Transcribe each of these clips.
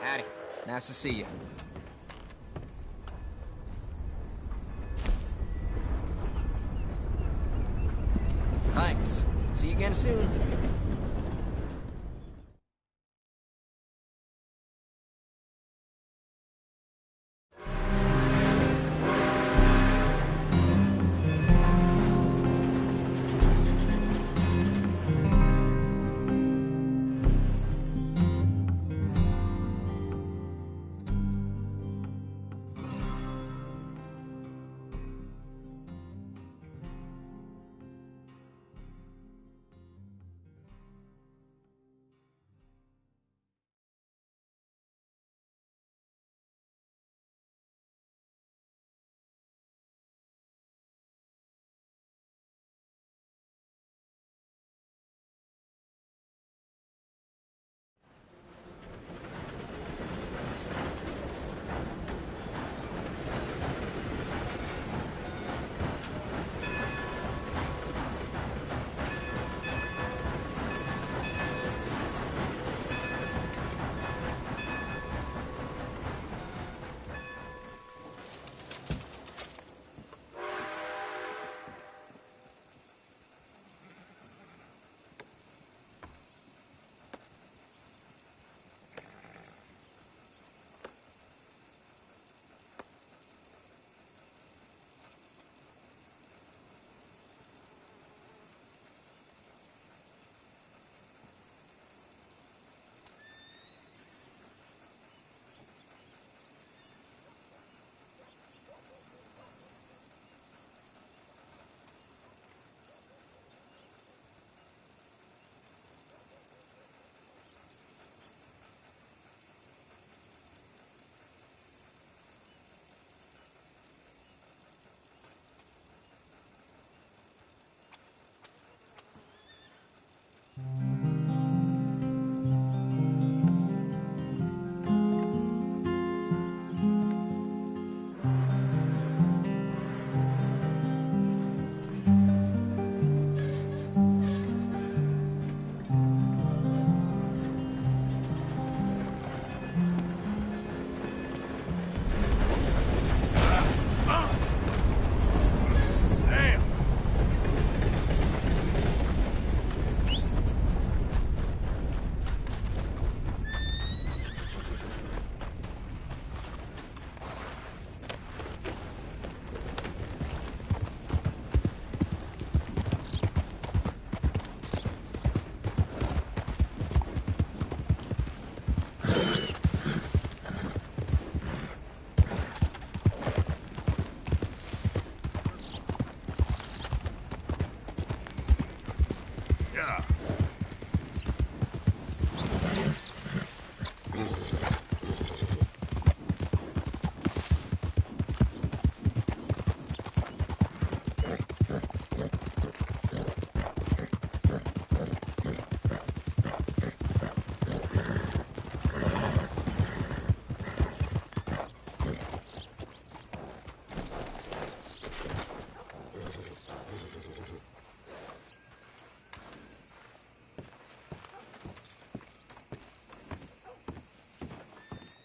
Howdy. Nice to see you. Thanks. See you again soon.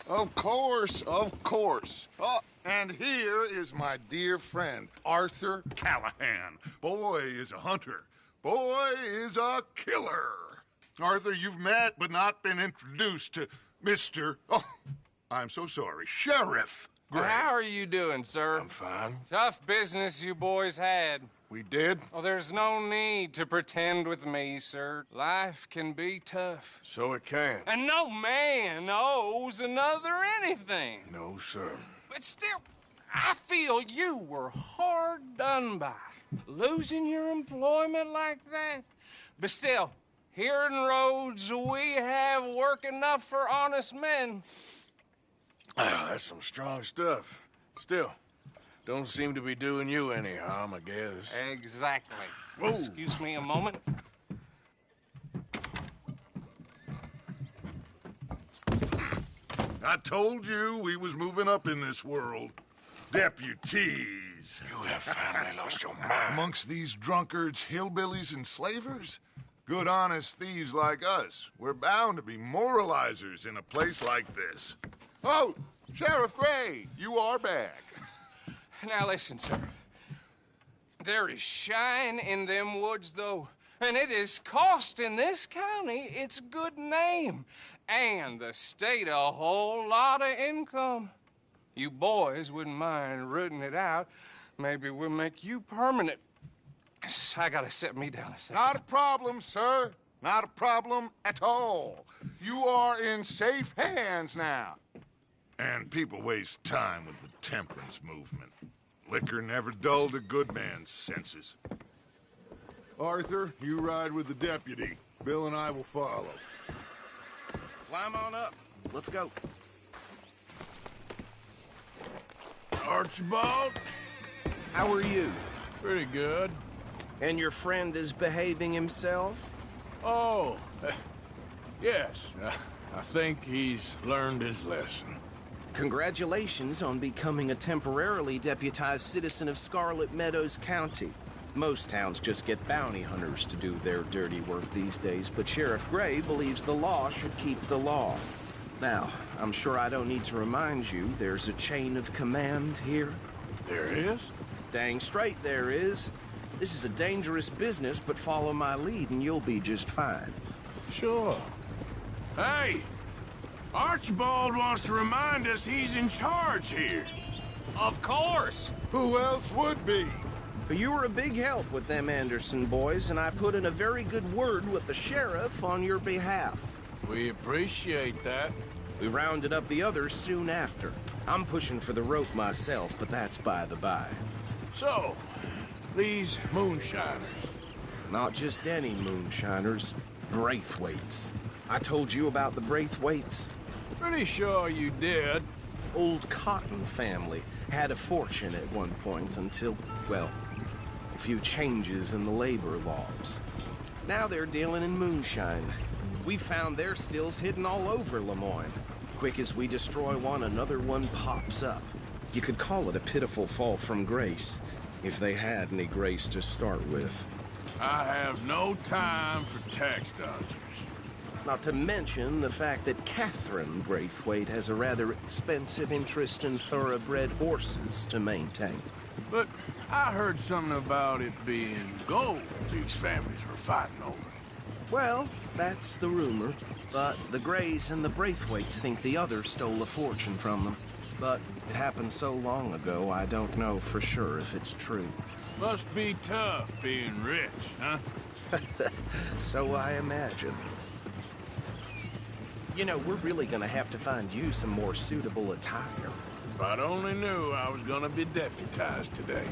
Of course, of course. Oh, and here is my dear friend, Arthur Callahan. Boy is a hunter. Boy is a killer. Arthur, you've met but not been introduced to Mr. Oh, I'm so sorry, Sheriff Gray. How are you doing, sir? I'm fine. Tough business you boys had. We did? Oh, there's no need to pretend with me, sir. Life can be tough. So it can. And no man owes another anything. No, sir. But still, I feel you were hard done by, losing your employment like that. But still, here in Rhodes, we have work enough for honest men. Ah, that's some strong stuff. Still, don't seem to be doing you any harm, I guess. Exactly. Whoa. Excuse me a moment. I told you we was moving up in this world. Deputies. You have finally lost your mind. Amongst these drunkards, hillbillies, and slavers? Good, honest thieves like us. We're bound to be moralizers in a place like this. Oh, Sheriff Gray, you are back. Now listen, sir. There is shine in them woods, though, and it is costing this county its good name, and the state a whole lot of income. You boys wouldn't mind rooting it out. Maybe we'll make you permanent. I gotta sit me down a second. Not a problem, sir. Not a problem at all. You are in safe hands now. And people waste time with the temperance movement. Liquor never dulled a good man's senses. Arthur, you ride with the deputy. Bill and I will follow. Climb on up. Let's go. Archibald? How are you? Pretty good. And your friend is behaving himself? Oh, yes. I think he's learned his lesson. Congratulations on becoming a temporarily deputized citizen of Scarlet Meadows County. Most towns just get bounty hunters to do their dirty work these days, but Sheriff Gray believes the law should keep the law. Now, I'm sure I don't need to remind you there's a chain of command here. There is? Dang straight there is. This is a dangerous business, but follow my lead and you'll be just fine. Sure. Hey! Archibald wants to remind us he's in charge here. Of course. Who else would be? You were a big help with them Anderson boys, and I put in a very good word with the sheriff on your behalf. We appreciate that. We rounded up the others soon after. I'm pushing for the rope myself, but that's by the by. So, these moonshiners. Not just any moonshiners, Braithwaites. I told you about the Braithwaites? Pretty sure you did. Old Cotton family had a fortune at one point until, well, a few changes in the labor laws. Now they're dealing in moonshine. We found their stills hidden all over Lemoyne. Quick as we destroy one, another one pops up. You could call it a pitiful fall from grace, if they had any grace to start with. I have no time for tax dodgers. Not to mention the fact that Catherine Braithwaite has a rather expensive interest in thoroughbred horses to maintain. But I heard something about it being gold these families were fighting over. Well, that's the rumor. But the Grays and the Braithwaites think the others stole a fortune from them. But it happened so long ago, I don't know for sure if it's true. Must be tough being rich, huh? So I imagine. You know, we're really gonna have to find you some more suitable attire. If I'd only knew I was gonna be deputized today.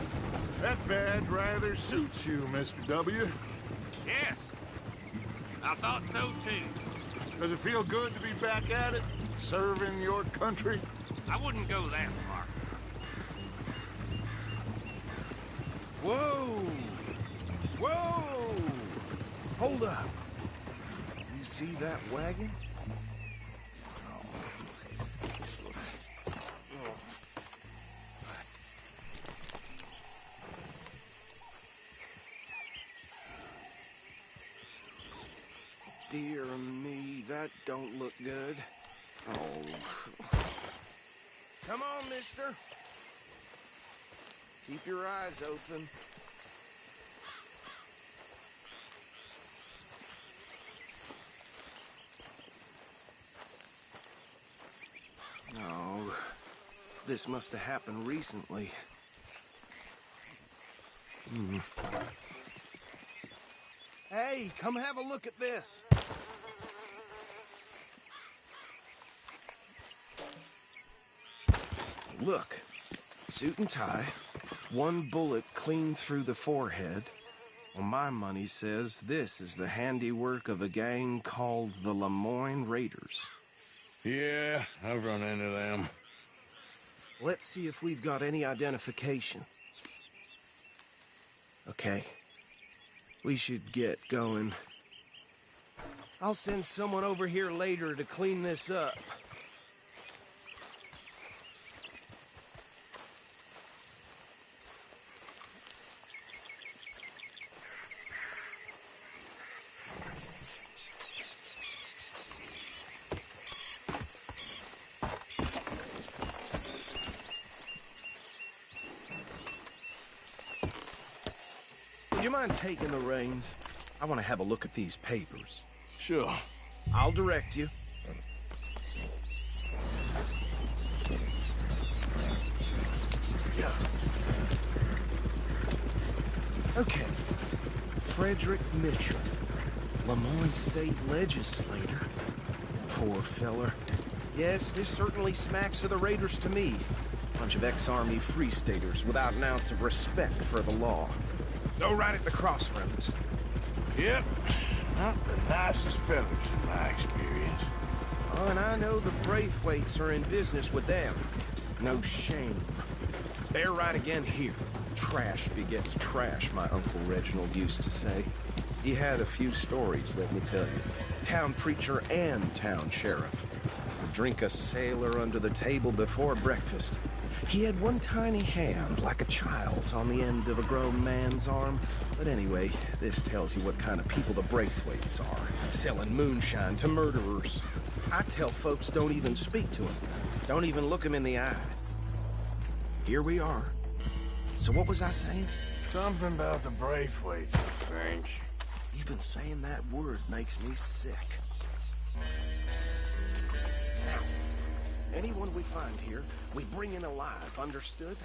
That badge rather suits you, Mr. W. Yes, I thought so too. Does it feel good to be back at it, serving your country? I wouldn't go that far. Whoa! Whoa! Hold up. You see that wagon? Dear me, that don't look good. Oh. Come on, mister. Keep your eyes open. No. This must have happened recently. Hey, come have a look at this. Look, Suit and tie, one bullet clean through the forehead. Well, my money says this is the handiwork of a gang called the Lemoyne Raiders. Yeah, I've run into them. Let's see if we've got any identification. Okay. We should get going. I'll send someone over here later to clean this up. Would you mind taking the reins? I want to have a look at these papers. Sure. I'll direct you. Yeah. Okay. Frederick Mitchell, Lemoyne State Legislator. Poor feller. Yes, this certainly smacks of the Raiders to me. Bunch of ex-Army Free Staters without an ounce of respect for the law. Go right at the crossroads. Yep. Not the nicest fellas in my experience. Oh, and I know the Braithwaites are in business with them. No shame. They're right again here. Trash begets trash, my Uncle Reginald used to say. He had a few stories, let me tell you. Town preacher and town sheriff. Would drink a sailor under the table before breakfast. He had one tiny hand, like a child's, on the end of a grown man's arm. But anyway, this tells you what kind of people the Braithwaites are. Selling moonshine to murderers. I tell folks don't even speak to them. Don't even look them in the eye. Here we are. So what was I saying? Something about the Braithwaites, I think. Even saying that word makes me sick. Now, anyone we find here, we bring in alive, understood?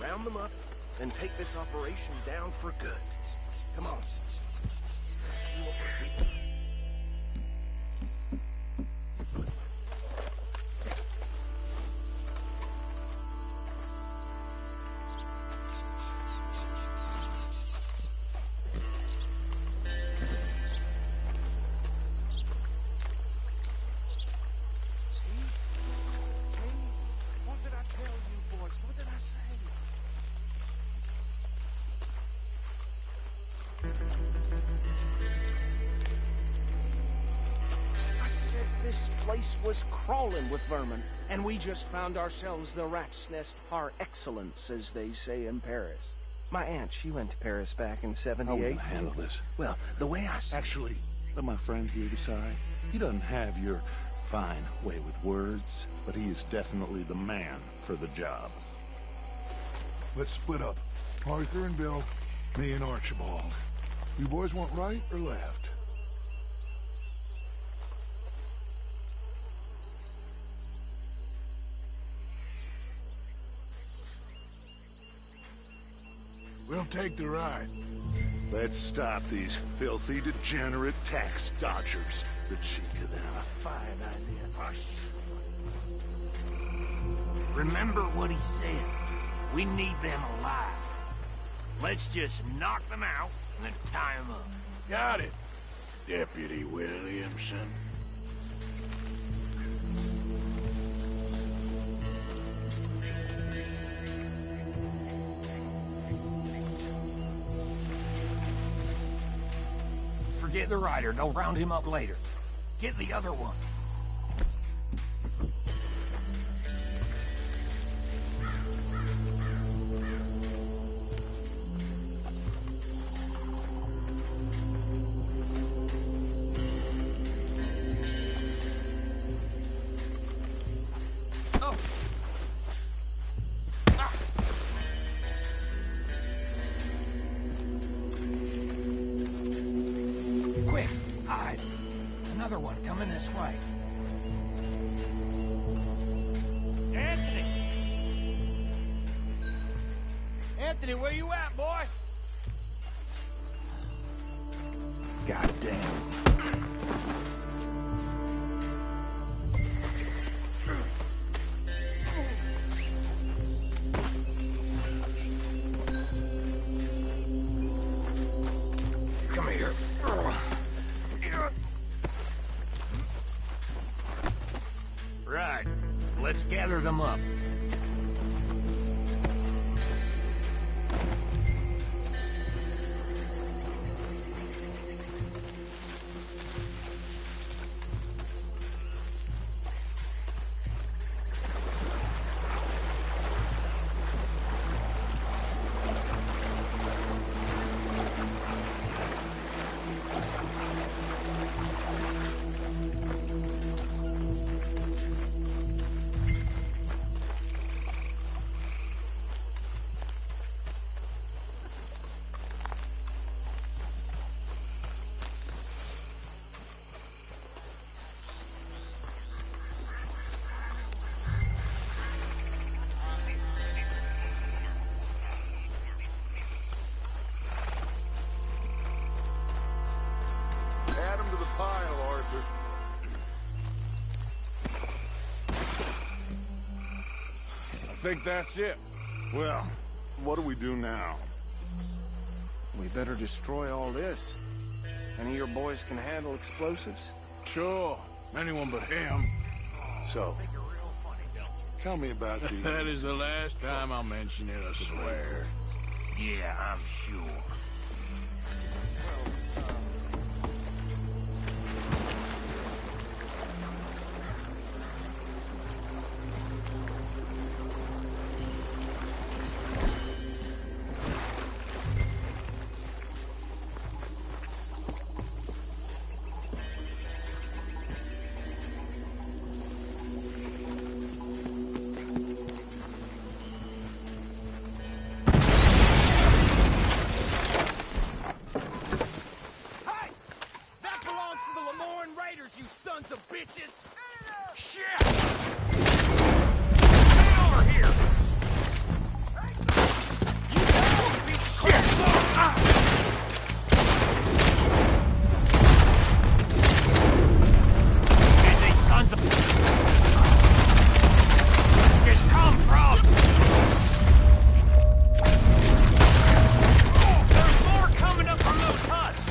Round them up, and take this operation down for good. Come on. Let's see what we're doing. This place was crawling with vermin, and we just found ourselves the rat's nest par excellence, as they say in Paris. My aunt, she went to Paris back in How are we '78. gonna handle this? Well, the way I see Actually, let my friend here decide. He doesn't have your fine way with words, but he is definitely the man for the job. Let's split up. Arthur and Bill, me and Archibald. You boys want right or left? We'll take the ride. Let's stop these filthy, degenerate tax dodgers. The cheek of them. A fine idea. Remember what he said. We need them alive. Let's just knock them out and then tie them up. Got it, Deputy Williamson. Forget the rider. They'll round him up later. Get the other one. Quick, hide. Another one coming this way. Anthony! Anthony, where you at, boy? God damn. gather them up. Add 'em to the pile, Arthur. I think that's it. Well, what do we do now? We better destroy all this. Any of your boys can handle explosives? Sure. Anyone but him. So, Tell me about the... That is the last time I'll mention it, I swear. Yeah, I'm sure. you sons of bitches! Shit! Get over here! You better be shit! And these sons of... just come from... There's more coming up from those huts!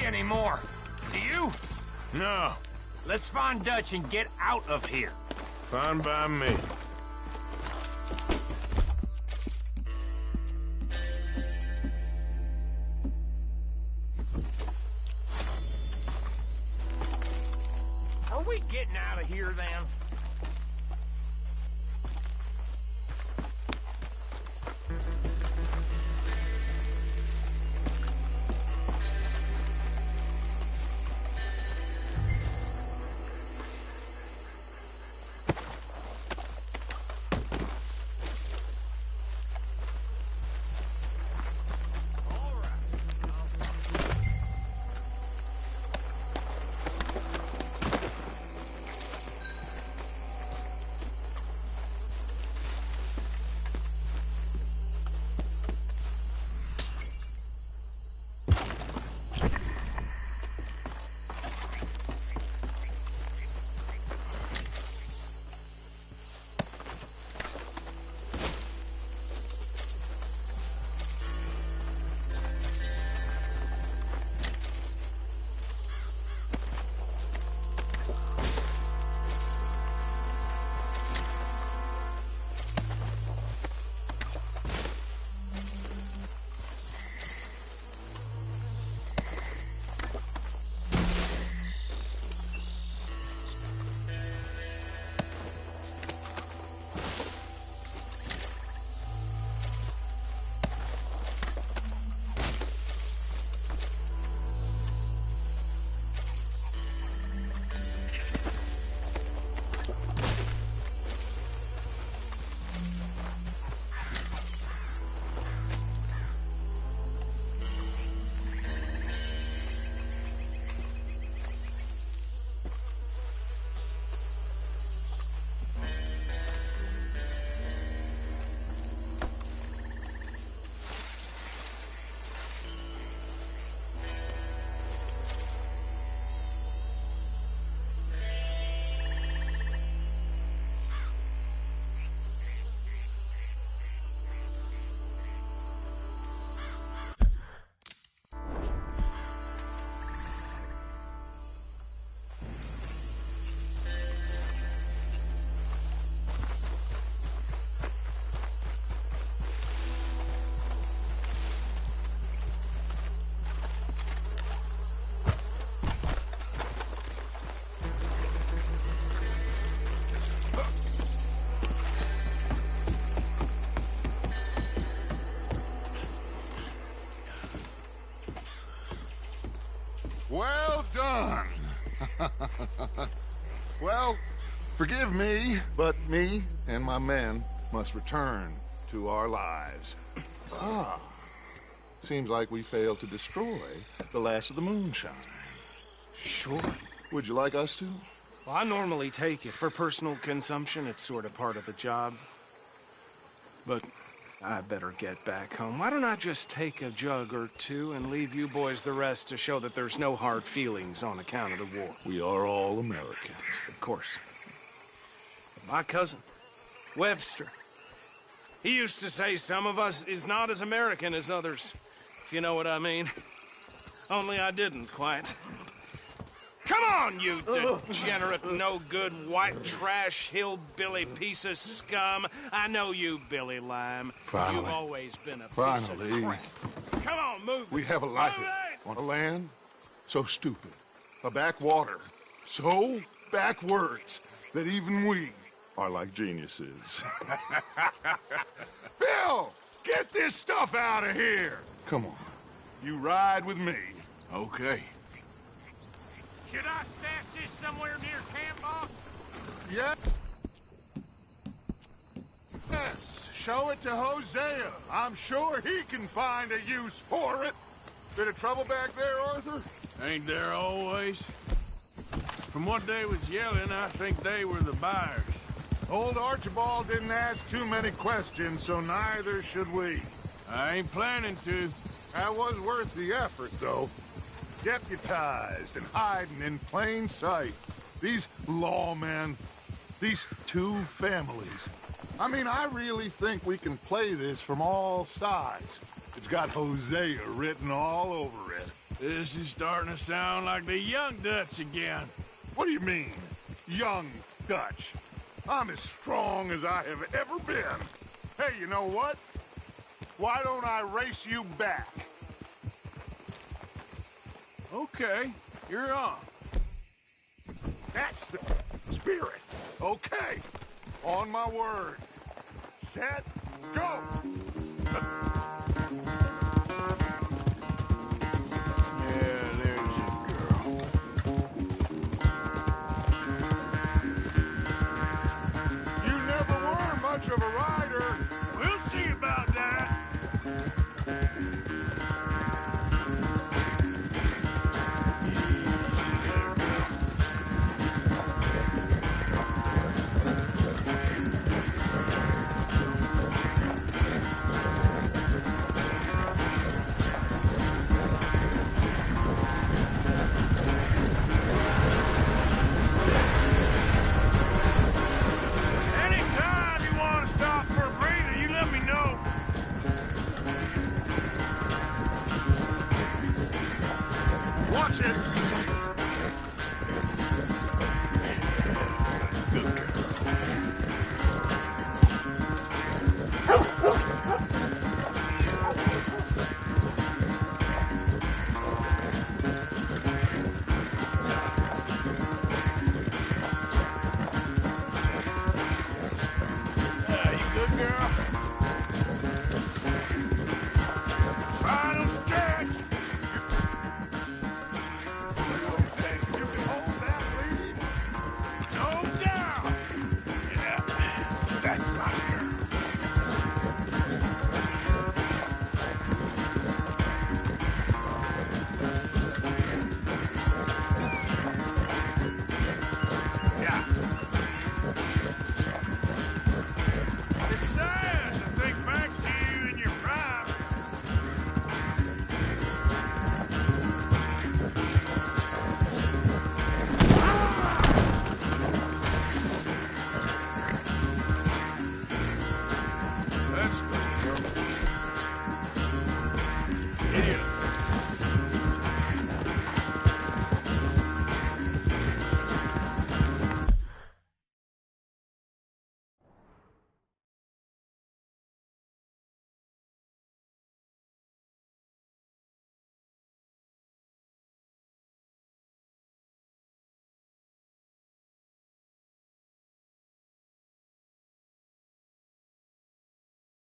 Anymore. Do you? No. Let's find Dutch and get out of here. Fine by me. Are we getting out of here then? done. Well, forgive me, but me and my men must return to our lives. Ah, seems like we failed to destroy the last of the moonshine. Sure. Would you like us to? Well, I normally take it. For personal consumption, it's sort of part of the job. But I better get back home. Why don't I just take a jug or two and leave you boys the rest to show that there's no hard feelings on account of the war? We are all Americans. Of course. My cousin, Webster, he used to say some of us is not as American as others, if you know what I mean. Only I didn't quite. Come on, you degenerate, no-good, white trash, hillbilly piece of scum. I know you, Billy Lime. Finally. You've always been a piece Finally. of crap. Come on, move it. We have a life Move it! on a land so stupid, a backwater so backwards that even we are like geniuses. Bill, get this stuff out of here. Come on, you ride with me. Okay. Should I stash this somewhere near camp, boss? Yeah. Yes, show it to Hosea. I'm sure he can find a use for it. Bit of trouble back there, Arthur? Ain't there always? From what they was yelling, I think they were the buyers. Old Archibald didn't ask too many questions, so neither should we. I ain't planning to. That was worth the effort, though. Deputized and hiding in plain sight. These lawmen, these two families. I mean, I really think we can play this from all sides. It's got Hosea written all over it. This is starting to sound like the Young Dutch again. What do you mean, young Dutch? I'm as strong as I have ever been. Hey, you know what? Why don't I race you back? Okay, you're on. That's the spirit. Okay. On my word. Set, go! Yeah, there's a girl. You never were much of a rider. We'll see about that. Anytime you want to stop for a breather, you let me know. Watch it. You good, girl? Final stretch.